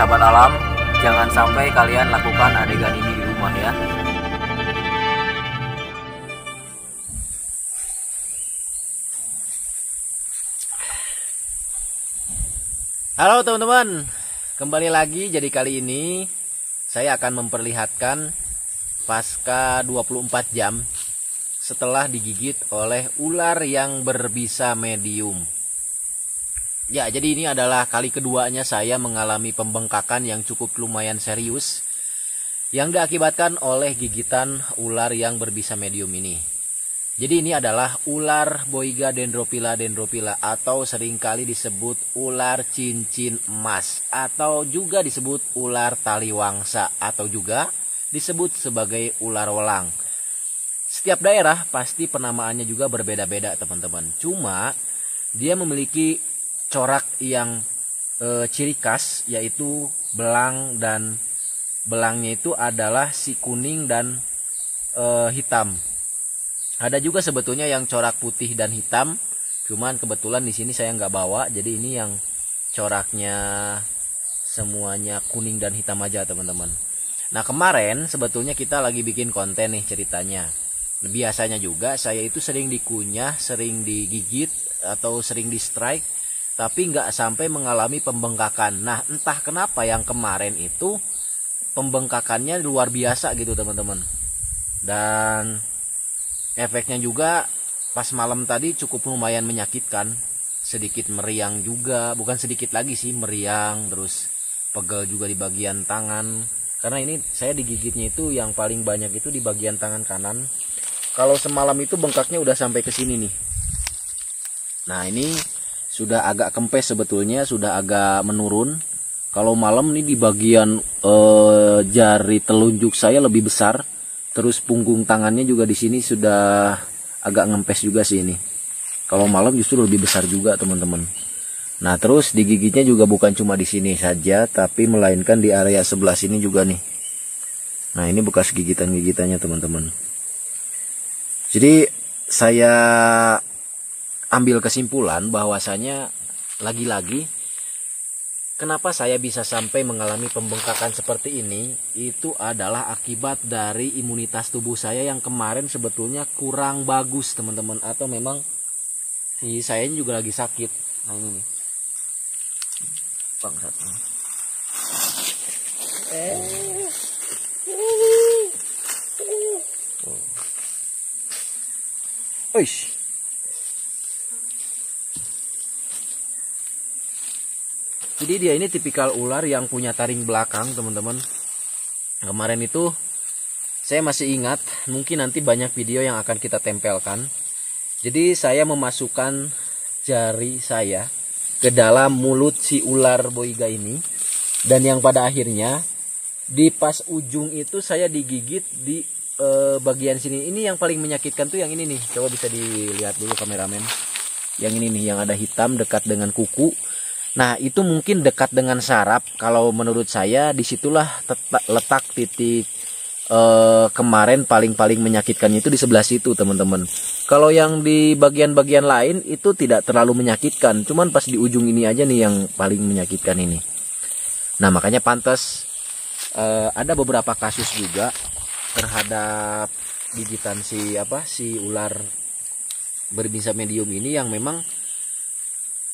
sahabat alam, jangan sampai kalian lakukan adegan ini di rumah ya. Halo teman-teman, kembali lagi. Jadi kali ini saya akan memperlihatkan pasca 24 jam setelah digigit oleh ular yang berbisa medium. Ya, jadi ini adalah kali keduanya saya mengalami pembengkakan yang cukup lumayan serius yang diakibatkan oleh gigitan ular yang berbisa medium ini. Jadi ini adalah ular Boiga dendrophylla atau seringkali disebut ular cincin emas atau juga disebut ular taliwangsa atau juga disebut sebagai ular welang. Setiap daerah pasti penamaannya juga berbeda-beda teman-teman. Cuma dia memiliki corak yang ciri khas, yaitu belang, dan belangnya itu adalah si kuning dan hitam. Ada juga sebetulnya yang corak putih dan hitam, cuman kebetulan di sini saya nggak bawa, jadi ini yang coraknya semuanya kuning dan hitam aja teman-teman. Nah kemarin sebetulnya kita lagi bikin konten nih ceritanya. Biasanya juga saya itu sering dikunyah, sering digigit atau sering di strike, tapi nggak sampai mengalami pembengkakan. Nah entah kenapa yang kemarin itu pembengkakannya luar biasa gitu teman-teman. Dan efeknya juga pas malam tadi cukup lumayan menyakitkan. Sedikit meriang juga, bukan sedikit lagi sih, meriang, terus pegel juga di bagian tangan. Karena ini saya digigitnya itu yang paling banyak itu di bagian tangan kanan. Kalau semalam itu bengkaknya udah sampai ke sini nih. Nah ini sudah agak kempes sebetulnya, sudah agak menurun. Kalau malam nih di bagian jari telunjuk saya lebih besar. Terus punggung tangannya juga di sini sudah agak ngempes juga sih ini. Kalau malam justru lebih besar juga teman-teman. Nah terus digigitnya juga bukan cuma di sini saja, tapi melainkan di area sebelah sini juga nih. Nah ini bekas gigitan-gigitannya teman-teman. Jadi saya ambil kesimpulan bahwasanya lagi-lagi kenapa saya bisa sampai mengalami pembengkakan seperti ini, itu adalah akibat dari imunitas tubuh saya yang kemarin sebetulnya kurang bagus teman-teman. Atau memang saya juga lagi sakit. Nah ini nih. Bangsat. Oish. Jadi dia ini tipikal ular yang punya taring belakang teman-teman. Kemarin itu saya masih ingat, mungkin nanti banyak video yang akan kita tempelkan. Jadi saya memasukkan jari saya ke dalam mulut si ular Boiga ini. Dan yang pada akhirnya di pas ujung itu saya digigit di bagian sini. Ini yang paling menyakitkan tuh yang ini nih. Coba bisa dilihat dulu kameramen. Yang ini nih yang ada hitam dekat dengan kuku. Nah itu mungkin dekat dengan saraf. Kalau menurut saya disitulah letak titik kemarin paling menyakitkan itu di sebelah situ teman-teman. Kalau yang di bagian-bagian lain itu tidak terlalu menyakitkan. Cuman pas di ujung ini aja nih yang paling menyakitkan ini. Nah makanya pantas ada beberapa kasus juga terhadap gigitan si ular berbisa medium ini yang memang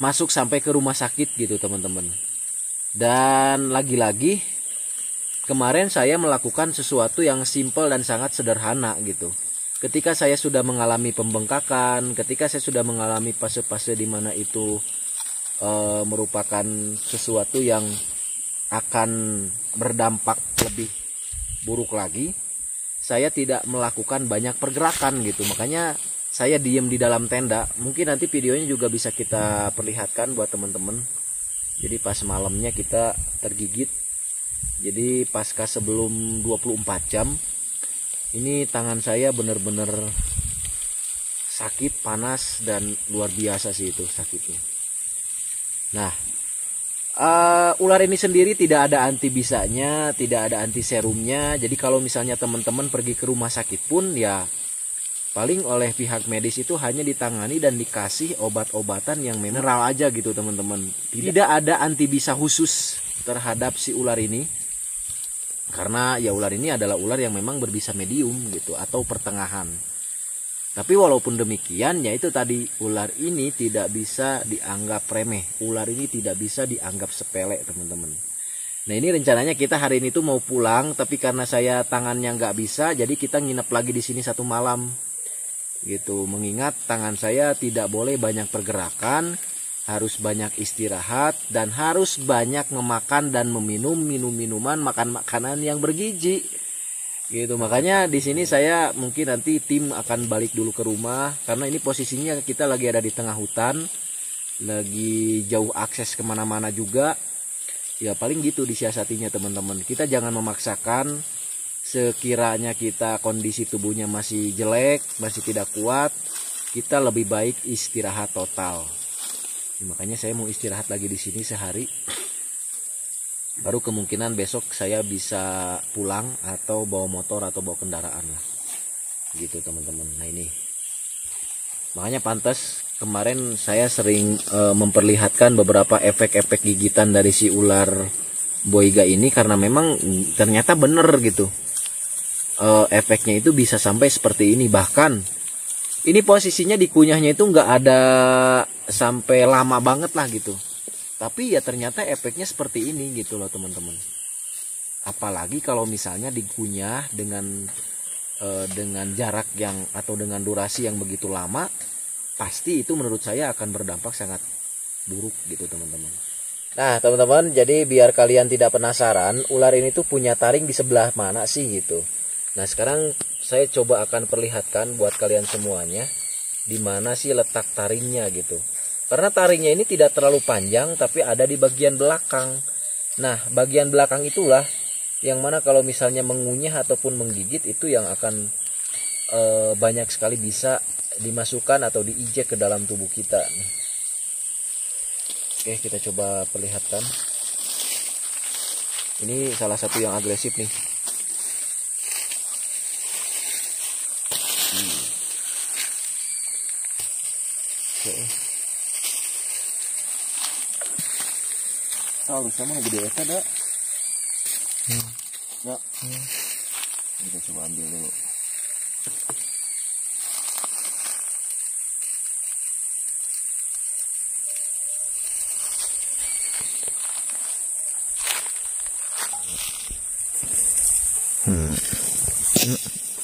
masuk sampai ke rumah sakit gitu teman-teman. Dan lagi-lagi kemarin saya melakukan sesuatu yang simple dan sangat sederhana gitu. Ketika saya sudah mengalami pembengkakan, ketika saya sudah mengalami fase-fase di mana itu merupakan sesuatu yang akan berdampak lebih buruk lagi, saya tidak melakukan banyak pergerakan gitu. Makanya saya diem di dalam tenda. Mungkin nanti videonya juga bisa kita perlihatkan buat teman-teman. Jadi pas malamnya kita tergigit. Jadi pasca sebelum 24 jam ini tangan saya benar-benar sakit, panas, dan luar biasa sih itu sakitnya. Nah ular ini sendiri tidak ada antibisanya, tidak ada anti serumnya. Jadi kalau misalnya teman-teman pergi ke rumah sakit pun ya paling oleh pihak medis itu hanya ditangani dan dikasih obat-obatan yang mineral aja gitu teman-teman. Tidak ada antibisa khusus terhadap si ular ini, karena ya ular ini adalah ular yang memang berbisa medium gitu atau pertengahan. Tapi walaupun demikian, ya itu tadi, ular ini tidak bisa dianggap remeh, ular ini tidak bisa dianggap sepele teman-teman. Nah ini rencananya kita hari ini tuh mau pulang, tapi karena saya tangannya nggak bisa, jadi kita nginep lagi di sini 1 malam gitu. Mengingat tangan saya tidak boleh banyak pergerakan, harus banyak istirahat, dan harus banyak memakan dan meminum minuman, makan makanan yang bergizi gitu. Makanya di sini saya mungkin nanti tim akan balik dulu ke rumah, karena ini posisinya kita lagi ada di tengah hutan, lagi jauh akses kemana-mana juga. Ya paling gitu disiasatinya teman-teman. Kita jangan memaksakan. Sekiranya kita kondisi tubuhnya masih jelek, masih tidak kuat, kita lebih baik istirahat total. Ya, makanya saya mau istirahat lagi di sini sehari. Baru kemungkinan besok saya bisa pulang atau bawa motor atau bawa kendaraan lah. Gitu teman-teman. Nah ini. Makanya pantas kemarin saya sering memperlihatkan beberapa efek-efek gigitan dari si ular boiga ini, karena memang ternyata bener gitu. Efeknya itu bisa sampai seperti ini. Bahkan ini posisinya di kunyahnya itu nggak ada sampai lama banget lah gitu. Tapi ya ternyata efeknya seperti ini gitu loh teman-teman. Apalagi kalau misalnya dikunyah dengan jarak yang atau dengan durasi yang begitu lama, pasti itu menurut saya akan berdampak sangat buruk gitu teman-teman. Nah teman-teman, jadi biar kalian tidak penasaran, ular ini tuh punya taring di sebelah mana sih gitu. Nah sekarang saya coba akan perlihatkan buat kalian semuanya di mana sih letak taringnya gitu. Karena taringnya ini tidak terlalu panjang, tapi ada di bagian belakang. Nah, bagian belakang itulah yang mana kalau misalnya mengunyah ataupun menggigit, itu yang akan banyak sekali bisa dimasukkan atau diinjek ke dalam tubuh kita. Oke, kita coba perlihatkan. Ini salah satu yang agresif nih. Oke. Tahu sama gede eta dah. Ya. Kita coba ambil dulu.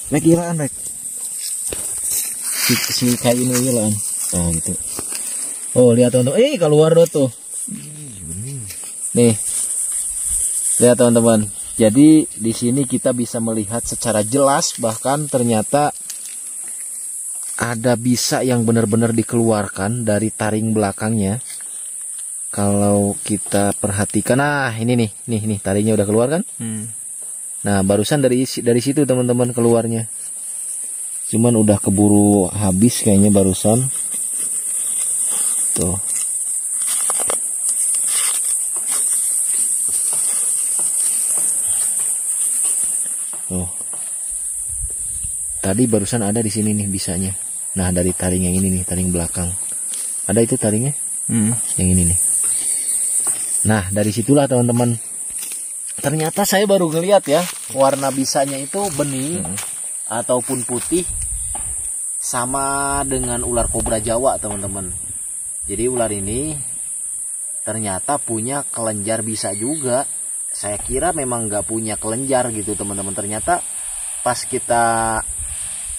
Rek gilaan rek. Si kayu ini gilaan. Oh gitu. Oh lihat teman-teman. Keluar tuh. Nih, lihat teman-teman. Jadi di sini kita bisa melihat secara jelas, bahkan ternyata ada bisa yang benar-benar dikeluarkan dari taring belakangnya. Kalau kita perhatikan, nah ini nih taringnya udah keluar kan? Nah barusan dari situ teman-teman keluarnya. Cuman udah keburu habis kayaknya barusan. Tuh. Oh, tadi barusan ada di sini nih bisanya. Nah dari taring yang ini nih, taring belakang. Ada itu taringnya, yang ini nih. Nah dari situlah teman-teman. Ternyata saya baru ngeliat ya, warna bisanya itu bening ataupun putih, sama dengan ular kobra Jawa teman-teman. Jadi ular ini ternyata punya kelenjar bisa juga. Saya kira memang nggak punya kelenjar gitu teman-teman. Ternyata pas kita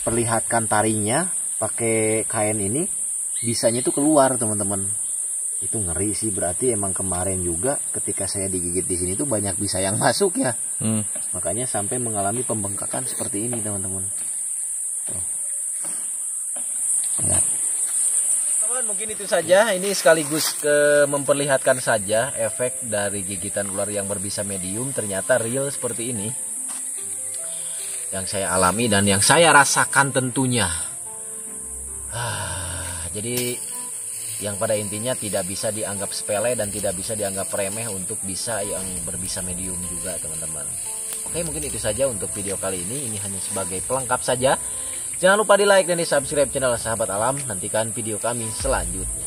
perlihatkan taringnya pakai kain ini, bisanya itu keluar teman-teman. Itu ngeri sih, berarti emang kemarin juga ketika saya digigit di sini tuh banyak bisa yang masuk ya. Makanya sampai mengalami pembengkakan seperti ini teman-teman. Lihat. Mungkin itu saja, ini sekaligus memperlihatkan saja efek dari gigitan ular yang berbisa medium. Ternyata real seperti ini yang saya alami dan yang saya rasakan tentunya. Jadi yang pada intinya tidak bisa dianggap sepele dan tidak bisa dianggap remeh untuk bisa yang berbisa medium juga teman-teman. Oke, mungkin itu saja untuk video kali ini. Ini hanya sebagai pelengkap saja. Jangan lupa di like dan di subscribe channel Sahabat Alam. Nantikan video kami selanjutnya.